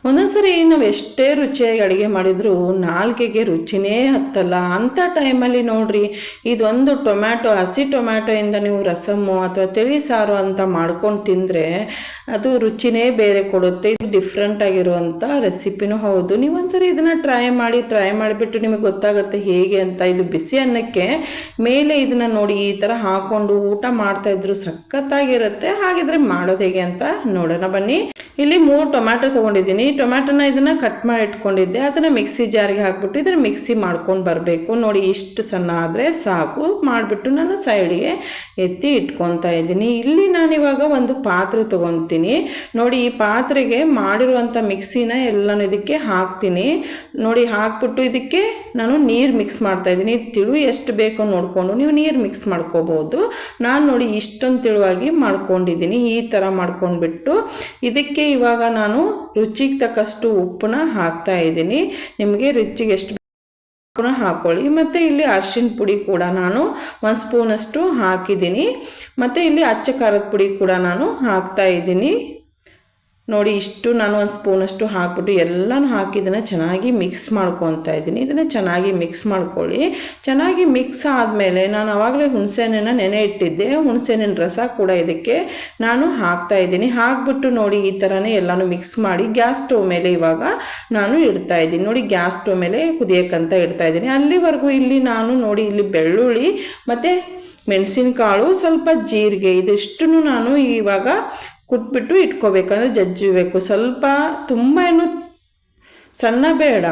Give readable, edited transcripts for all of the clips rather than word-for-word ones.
ಒಂದೊಂದ್ಸರಿ ನಾವು ಎಷ್ಟೇ ರುಚಿಯಾಗಿ ಅಡುಗೆ ಮಾಡಿದರೂ ನಾಲ್ಗೆಗೆ ರುಚಿನೇ ಹತ್ತಲ್ಲ. ಅಂಥ ಟೈಮಲ್ಲಿ ನೋಡ್ರಿ, ಇದೊಂದು ಟೊಮ್ಯಾಟೊ, ಹಸಿ ಟೊಮ್ಯಾಟೊಯಿಂದ ನೀವು ರಸಮ್ಮು ಅಥವಾ ತಿಳಿ ಸಾರು ಅಂತ ಮಾಡ್ಕೊಂಡು ತಿಂದರೆ ಅದು ರುಚಿನೇ ಬೇರೆ ಕೊಡುತ್ತೆ. ಇದು ಡಿಫ್ರೆಂಟ್ ಆಗಿರುವಂಥ ರೆಸಿಪಿನೂ ಹೌದು. ನೀವು ಒಂದ್ಸರಿ ಇದನ್ನು ಟ್ರೈ ಮಾಡಿಬಿಟ್ಟು ನಿಮಗೆ ಗೊತ್ತಾಗುತ್ತೆ ಹೇಗೆ ಅಂತ. ಇದು ಬಿಸಿ ಅನ್ನಕ್ಕೆ ಮೇಲೆ ಇದನ್ನು ನೋಡಿ ಈ ಥರ ಹಾಕ್ಕೊಂಡು ಊಟ ಮಾಡ್ತಾಯಿದ್ರು ಸಖತ್ತಾಗಿರುತ್ತೆ. ಹಾಗಿದ್ರೆ ಮಾಡೋದು ಹೇಗೆ ಅಂತ ನೋಡೋಣ ಬನ್ನಿ. ಇಲ್ಲಿ 3 ಟೊಮ್ಯಾಟೊ ತೊಗೊಂಡಿದ್ದೀನಿ. ಟೊಮ್ಯಾಟೊನ ಇದನ್ನು ಕಟ್ ಮಾಡಿ ಇಟ್ಕೊಂಡಿದ್ದೆ. ಅದನ್ನು ಮಿಕ್ಸಿ ಜಾರಿಗೆ ಹಾಕ್ಬಿಟ್ಟು ಇದನ್ನು ಮಿಕ್ಸಿ ಮಾಡ್ಕೊಂಡು ಬರಬೇಕು. ನೋಡಿ ಇಷ್ಟು ಸಣ್ಣ ಆದರೆ ಸಾಕು. ಮಾಡಿಬಿಟ್ಟು ನಾನು ಸೈಡಿಗೆ ಎತ್ತಿ ಇಟ್ಕೊತಾ ಇದ್ದೀನಿ. ಇಲ್ಲಿ ನಾನಿವಾಗ ಒಂದು ಪಾತ್ರೆ ತೊಗೊತೀನಿ. ನೋಡಿ ಈ ಪಾತ್ರೆಗೆ ಮಾಡಿರುವಂಥ ಮಿಕ್ಸಿನ ಎಲ್ಲನೂ ಇದಕ್ಕೆ ಹಾಕ್ತೀನಿ. ನೋಡಿ ಹಾಕ್ಬಿಟ್ಟು ಇದಕ್ಕೆ ನಾನು ನೀರು ಮಿಕ್ಸ್ ಮಾಡ್ತಾಯಿದ್ದೀನಿ. ತಿಳು ಎಷ್ಟು ಬೇಕೋ ನೋಡಿಕೊಂಡು ನೀವು ನೀರು ಮಿಕ್ಸ್ ಮಾಡ್ಕೋಬೋದು. ನಾನು ನೋಡಿ ಇಷ್ಟೊಂದು ತಿಳುವಾಗಿ ಮಾಡ್ಕೊಂಡಿದ್ದೀನಿ. ಈ ಥರ ಮಾಡ್ಕೊಂಡ್ಬಿಟ್ಟು ಇದಕ್ಕೆ ಇವಾಗ ನಾನು ರುಚಿಗೆ ತಕ್ಕಷ್ಟು ಉಪ್ಪನ್ನ ಹಾಕ್ತಾ ಇದ್ದೀನಿ. ನಿಮಗೆ ರುಚಿಗೆ ಎಷ್ಟು ಉಪ್ಪನ್ನ ಹಾಕ್ಕೊಳ್ಳಿ. ಮತ್ತು ಇಲ್ಲಿ ಅರಿಶಿನ ಪುಡಿ ಕೂಡ ನಾನು 1 ಸ್ಪೂನಷ್ಟು ಹಾಕಿದ್ದೀನಿ. ಮತ್ತು ಇಲ್ಲಿ ಅಚ್ಚ ಖಾರದ ಪುಡಿ ಕೂಡ ನಾನು ಹಾಕ್ತಾ ಇದ್ದೀನಿ. ನೋಡಿ ಇಷ್ಟು ನಾನು 1 ಸ್ಪೂನಷ್ಟು ಹಾಕ್ಬಿಟ್ಟು ಎಲ್ಲನೂ ಹಾಕಿ ಇದನ್ನು ಚೆನ್ನಾಗಿ ಮಿಕ್ಸ್ ಮಾಡ್ಕೊತಾ ಇದ್ದೀನಿ. ಇದನ್ನು ಚೆನ್ನಾಗಿ ಮಿಕ್ಸ್ ಮಾಡ್ಕೊಳ್ಳಿ. ಚೆನ್ನಾಗಿ ಮಿಕ್ಸ್ ಆದಮೇಲೆ ನಾನು ಆವಾಗಲೇ ಹುಣಸೆಹಣ್ಣನ್ನು ನೆನೆ ಇಟ್ಟಿದ್ದೆ. ಹುಣಸೆಹಣ್ಣಿನ ರಸ ಕೂಡ ಇದಕ್ಕೆ ನಾನು ಹಾಕ್ತಾ ಇದ್ದೀನಿ. ಹಾಕ್ಬಿಟ್ಟು ನೋಡಿ ಈ ಥರನೇ ಎಲ್ಲನೂ ಮಿಕ್ಸ್ ಮಾಡಿ ಗ್ಯಾಸ್ ಸ್ಟವ್ ಮೇಲೆ ಇವಾಗ ನಾನು ಇಡ್ತಾ ಇದ್ದೀನಿ. ನೋಡಿ ಗ್ಯಾಸ್ ಸ್ಟವ್ ಮೇಲೆ ಕುದಿಯೋಕ್ಕಂತ ಇಡ್ತಾ ಇದ್ದೀನಿ. ಅಲ್ಲಿವರೆಗೂ ಇಲ್ಲಿ ನಾನು ನೋಡಿ ಇಲ್ಲಿ ಬೆಳ್ಳುಳ್ಳಿ ಮತ್ತು ಮೆಣಸಿನಕಾಳು, ಸ್ವಲ್ಪ ಜೀರಿಗೆ ಇದಿಷ್ಟು ನಾನು ಇವಾಗ ಕುಟ್ಬಿಟ್ಟು ಇಟ್ಕೋಬೇಕಂದ್ರೆ ಜಜ್ಜಬೇಕು. ಸ್ವಲ್ಪ ತುಂಬ ಏನು ಸಣ್ಣ ಬೇಡ,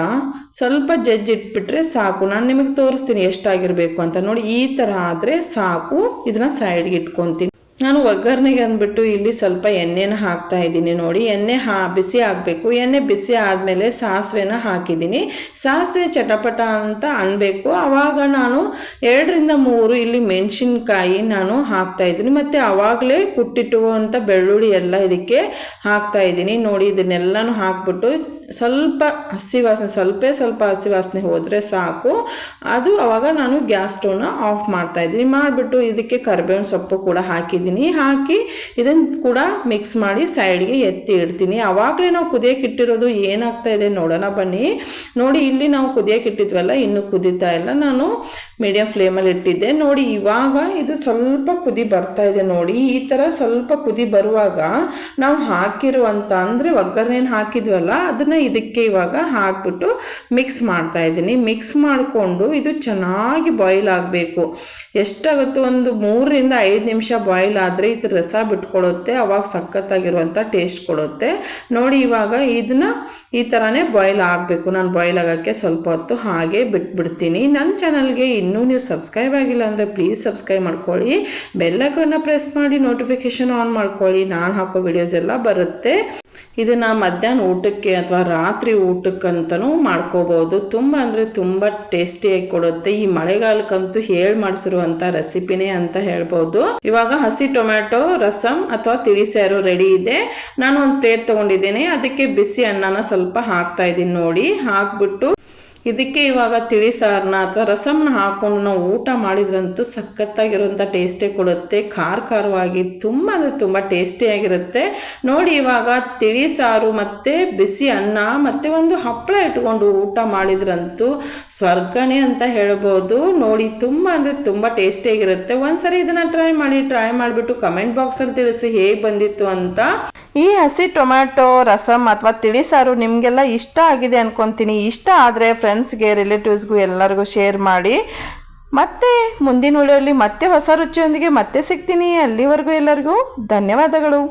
ಸ್ವಲ್ಪ ಜಜ್ಜಿಟ್ಬಿಟ್ರೆ ಸಾಕು. ನಾನು ನಿಮಗೆ ತೋರಿಸ್ತೀನಿ ಎಷ್ಟಾಗಿರಬೇಕು ಅಂತ. ನೋಡಿ ಈ ಥರ ಆದರೆ ಸಾಕು. ಇದನ್ನು ಸೈಡ್ಗೆ ಇಟ್ಕೊತೀನಿ. ನಾನು ಒಗ್ಗರಣೆಗೆ ಅಂದ್ಬಿಟ್ಟು ಇಲ್ಲಿ ಸ್ವಲ್ಪ ಎಣ್ಣೆನ ಹಾಕ್ತಾ ಇದ್ದೀನಿ. ನೋಡಿ ಎಣ್ಣೆ ಬಿಸಿ ಆಗಬೇಕು. ಎಣ್ಣೆ ಬಿಸಿ ಆದಮೇಲೆ ಸಾಸಿವೆನ ಹಾಕಿದ್ದೀನಿ. ಸಾಸಿವೆ ಚಟಪಟ ಅಂತ ಅನ್ನಬೇಕು. ಆವಾಗ ನಾನು 2 ರಿಂದ 3 ಇಲ್ಲಿ ಮೆಣಸಿನ್ಕಾಯಿ ನಾನು ಹಾಕ್ತಾ ಇದ್ದೀನಿ. ಮತ್ತು ಆವಾಗಲೇ ಕುಟ್ಟಿಟ್ಟುವಂಥ ಬೆಳ್ಳುಳ್ಳಿ ಎಲ್ಲ ಇದಕ್ಕೆ ಹಾಕ್ತಾ ಇದ್ದೀನಿ. ನೋಡಿ ಇದನ್ನೆಲ್ಲನೂ ಹಾಕ್ಬಿಟ್ಟು ಸ್ವಲ್ಪ ಹಸಿ ವಾಸನೆ ಸ್ವಲ್ಪ ಹಸಿ ವಾಸನೆ ಹೋದರೆ ಸಾಕು. ಅದು ಆವಾಗ ನಾನು ಗ್ಯಾಸ್ ಸ್ಟವ್ನ ಆಫ್ ಮಾಡ್ತಾ ಇದ್ದೀನಿ. ಮಾಡಿಬಿಟ್ಟು ಇದಕ್ಕೆ ಕರಿಬೇವಿನ ಸೊಪ್ಪು ಕೂಡ ಹಾಕಿದ್ದೀನಿ. ಹಾಕಿ ಇದನ್ನು ಕೂಡ ಮಿಕ್ಸ್ ಮಾಡಿ ಸೈಡ್ಗೆ ಎತ್ತಿ ಇಡ್ತೀನಿ. ಆವಾಗಲೇ ನಾವು ಕುದಿಯೋಕೆ ಇಟ್ಟಿರೋದು ಏನಾಗ್ತಾ ಇದೆ ನೋಡೋಣ ಬನ್ನಿ. ನೋಡಿ ಇಲ್ಲಿ ನಾವು ಕುದಿಯೋಕೆ ಇಟ್ಟಿದ್ವಲ್ಲ, ಇನ್ನೂ ಕುದೀತಾ ಇಲ್ಲ. ನಾನು ಮೀಡಿಯಂ ಫ್ಲೇಮಲ್ಲಿ ಇಟ್ಟಿದ್ದೆ. ನೋಡಿ ಇವಾಗ ಇದು ಸ್ವಲ್ಪ ಕುದಿ ಬರ್ತಾ ಇದೆ. ನೋಡಿ ಈ ಥರ ಸ್ವಲ್ಪ ಕುದಿ ಬರುವಾಗ ನಾವು ಹಾಕಿರುವಂಥ ಅಂದರೆ ಒಗ್ಗರಣೆನ ಹಾಕಿದ್ವಲ್ಲ ಅದನ್ನು ಇದಕ್ಕೆ ಇವಾಗ ಹಾಕ್ಬಿಟ್ಟು ಮಿಕ್ಸ್ ಮಾಡ್ತಾ ಇದ್ದೀನಿ. ಮಿಕ್ಸ್ ಮಾಡಿಕೊಂಡು ಇದು ಚೆನ್ನಾಗಿ ಬಾಯ್ಲ್ ಆಗಬೇಕು. ಎಷ್ಟಾಗುತ್ತೋ ಒಂದು 3 ರಿಂದ 5 ನಿಮಿಷ ಬಾಯ್ಲ್ ಆದರೆ ಇದು ರಸ ಬಿಟ್ಕೊಡುತ್ತೆ. ಅವಾಗ ಸಖತ್ತಾಗಿರುವಂಥ ಟೇಸ್ಟ್ ಕೊಡುತ್ತೆ. ನೋಡಿ ಇವಾಗ ಇದನ್ನ ಈ ಥರನೇ ಬಾಯ್ಲ್ ಆಗಬೇಕು. ನಾನು ಬಾಯ್ಲ್ ಆಗೋಕ್ಕೆ ಸ್ವಲ್ಪ ಹೊತ್ತು ಹಾಗೆ ಬಿಟ್ಬಿಡ್ತೀನಿ. ನನ್ನ ಚಾನಲ್ಗೆ ಇನ್ನೂ ನೀವು ಸಬ್ಸ್ಕ್ರೈಬ್ ಆಗಿಲ್ಲ ಅಂದರೆ ಪ್ಲೀಸ್ ಸಬ್ಸ್ಕ್ರೈಬ್ ಮಾಡ್ಕೊಳ್ಳಿ. ಬೆಲ್ಲೈಕನ್ನ ಪ್ರೆಸ್ ಮಾಡಿ ನೋಟಿಫಿಕೇಷನ್ ಆನ್ ಮಾಡ್ಕೊಳ್ಳಿ. ನಾನು ಹಾಕೋ ವಿಡಿಯೋಸ್ ಎಲ್ಲ ಬರುತ್ತೆ. ಇದನ್ನು ಮಧ್ಯಾಹ್ನ ಊಟಕ್ಕೆ ಅಥವಾ ರಾತ್ರಿ ಊಟಕ್ಕಂತಲೂ ಮಾಡ್ಕೋಬೋದು. ತುಂಬ ಅಂದರೆ ತುಂಬ ಟೇಸ್ಟಿಯಾಗಿ ಕೊಡುತ್ತೆ. ಈ ಮಳೆಗಾಲಕ್ಕಂತೂ ಮಾಡಿಸಿರುವಂಥ ರೆಸಿಪಿನೇ ಅಂತ ಹೇಳ್ಬೋದು. ಇವಾಗ ಹಸಿ ಟೊಮ್ಯಾಟೊ ರಸಮ್ ಅಥವಾ ತಿಳಿಸಾರು ರೆಡಿ ಇದೆ. ನಾನು ಒಂದು ಪ್ಲೇಟ್ ತೊಗೊಂಡಿದ್ದೀನಿ. ಅದಕ್ಕೆ ಬಿಸಿ ಅನ್ನನ ಸ್ವಲ್ಪ ಹಾಕ್ತಾ ಇದ್ದೀನಿ. ನೋಡಿ ಹಾಕ್ಬಿಟ್ಟು ಇದಕ್ಕೆ ಇವಾಗ ತಿಳಿ ಸಾರನ್ನ ಅಥವಾ ರಸಮ್ನ ಹಾಕ್ಕೊಂಡು ನಾವು ಊಟ ಮಾಡಿದ್ರಂತೂ ಸಖತ್ತಾಗಿರುವಂಥ ಟೇಸ್ಟೇ ಕೊಡುತ್ತೆ. ಖಾರವಾಗಿ ತುಂಬ ಅಂದರೆ ತುಂಬ ಟೇಸ್ಟಿಯಾಗಿರುತ್ತೆ. ನೋಡಿ ಇವಾಗ ತಿಳಿ ಸಾರು ಮತ್ತು ಬಿಸಿ ಅನ್ನ ಮತ್ತು ಒಂದು ಹಪ್ಪಳ ಇಟ್ಕೊಂಡು ಊಟ ಮಾಡಿದ್ರಂತೂ ಸ್ವರ್ಗನೇ ಅಂತ ಹೇಳ್ಬೋದು. ನೋಡಿ ತುಂಬ ಅಂದರೆ ತುಂಬ ಟೇಸ್ಟಿಯಾಗಿರುತ್ತೆ. ಒಂದ್ಸರಿ ಇದನ್ನು ಟ್ರೈ ಮಾಡಿಬಿಟ್ಟು ಕಮೆಂಟ್ ಬಾಕ್ಸಲ್ಲಿ ತಿಳಿಸಿ ಹೇಗೆ ಬಂದಿತ್ತು ಅಂತ. ಈ ಹಸಿ ಟೊಮ್ಯಾಟೊ ರಸಮ್ ಅಥವಾ ತಿಳಿಸಾರು ನಿಮಗೆಲ್ಲ ಇಷ್ಟ ಆಗಿದೆ ಅನ್ಕೊತೀನಿ. ಇಷ್ಟ ಆದರೆ ಫ್ರೆಂಡ್ಸ್ಗೆ, ರಿಲೇಟಿವ್ಸ್ಗೂ ಎಲ್ಲರಿಗೂ ಶೇರ್ ಮಾಡಿ. ಮತ್ತೆ ಮುಂದಿನ ವಿಡಿಯೋಲಿ ಮತ್ತೆ ಹೊಸ ರುಚಿಯೊಂದಿಗೆ ಮತ್ತೆ ಸಿಗ್ತೀನಿ. ಅಲ್ಲಿವರೆಗೂ ಎಲ್ಲರಿಗೂ ಧನ್ಯವಾದಗಳು.